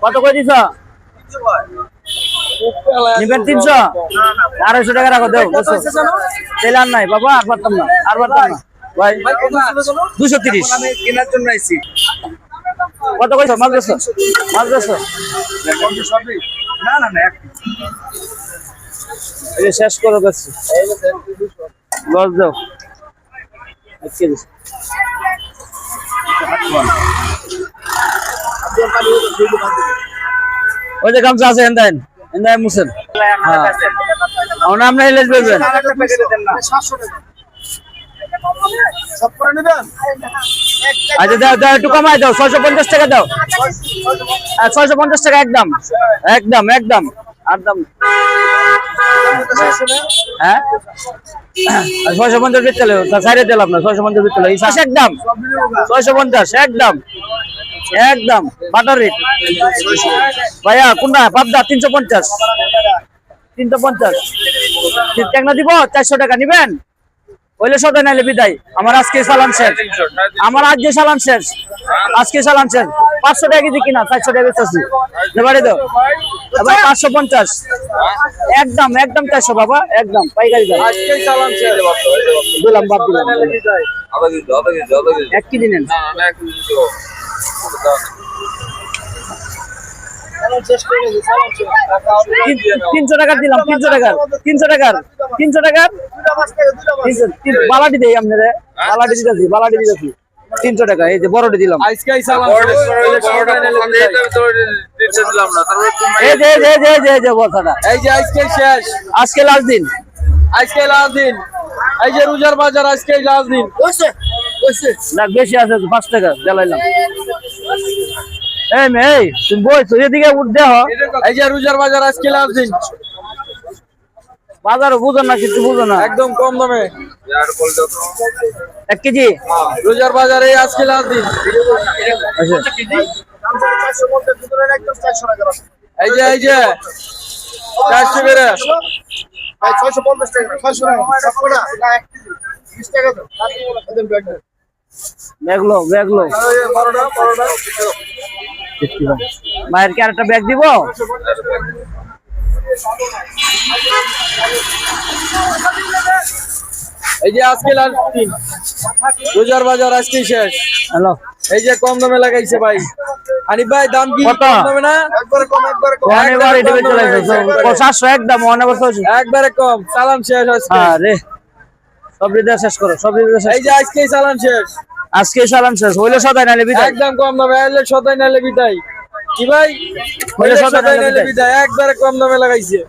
কত করে দিছ? নিবেন 300? 250 টাকা রাখো, দেও। তেল আর নাই বাবা, আর পারতাম না, আর পারতাম না ভাই। 230 কেনার জন্য আইছি। কত কইছ? মাছ বেছো, মাছ বেছো। না না না, এই শেষ করে দিচ্ছি, লস দাও। ওই যে গামছা আছে এন্দাইন এন্দাইন মুছেন। হ্যাঁ নাম নাই লেজ বলবেন। আচ্ছা দাও দাও, একটু কমাই দাও, 650 টাকা দাও। 650 টাকা একদম একদম একদম একদম। হ্যাঁ 650 দিতে হলো, সাইডে দিলাম আপনার 650 দিতে হলো। ইসাস একদম 650 একদম একদম বাটার রেট ভাইয়া। কোনটা পাবদা? 350 350 টেকনা দিব। 400 টাকা নিবেন? হইলে সদাই নাইলে বিদায়। আমার আজকে চালান শেষ, আমার আজকে চালান শেষ, আজকে চালান শেষ। 500 টাকা কেজি কিনা, 400 টাকা বেচতেছি। এবারে দাও এবার 550 একদম একদম 400 বাবা একদম পাইকারি দাম। আজকে চালান শেষ দিলাম, বাদ দিলাম। 1 কেজি নেন। 300 টাকা দিলাম, 300 টাকা 300 টাকা 300 টাকা বালাটি দেই আপনারে, বালাটি দিতেছি, বালাটি দিতেছি 300 টাকা। এই যে বড়টি দিলাম। আজকেই চালান শেষ হইলে বড়টা নিলে তো 300 দিলাম না, তারপর তুমি এই যে যে যে যে যে বসাটা, এই যে আজকে শেষ, আজকে লাস্ট দিন, আজকে লাস্ট দিন। এই যে রোজার বাজার আজকে লাস্ট দিন। কইছে কইছে না বেশি আছে 5 টাকা জ্বালাইলাম। এই মে এই তুমি বইছো এদিকে উঠ দেহ। এই যে রোজার বাজার আজকে লাস্ট দিন। বাজারও বুঝো না, কিছু বুঝো না, একদম কম দামে 1 কেজি রোজার বাজারে আজকে লাস্ট দিন। আচ্ছা এই যে 400 করে 650 টাকা 600 টাকা 20 টাকা দাও। ব্যাগলো ব্যাগলো মায়ের কি আরেকটা ব্যাগ দিব? এই যে আজকে লাস্ট দিন, রোজার বাজার আজকে শেষ। হ্যালো এই যে কম দামে লাগাইছে ভাই হানিফ ভাই। দাম কি কত? কম দামে না? একবারে কম একবারে কম। অনেকবার এটা চলে গেছে 700 একদম অনেকবার চলছে। একবারে কম চালান শেষ আজকে। আরে সব রিদা শেষ করো, সব রিদা শেষ। এই যে আজকেই চালান শেষ, আজকে চালান শেষ হইলে সদাই নাইলে বিদায়। একদম কম দামে। এলে সদাই নাইলে বিদায়। কি ভাই? হইলে সদাই সদাই নাইলে নাইলে বিদায়। বিদায়, একবারে কম দামে লাগাইছে।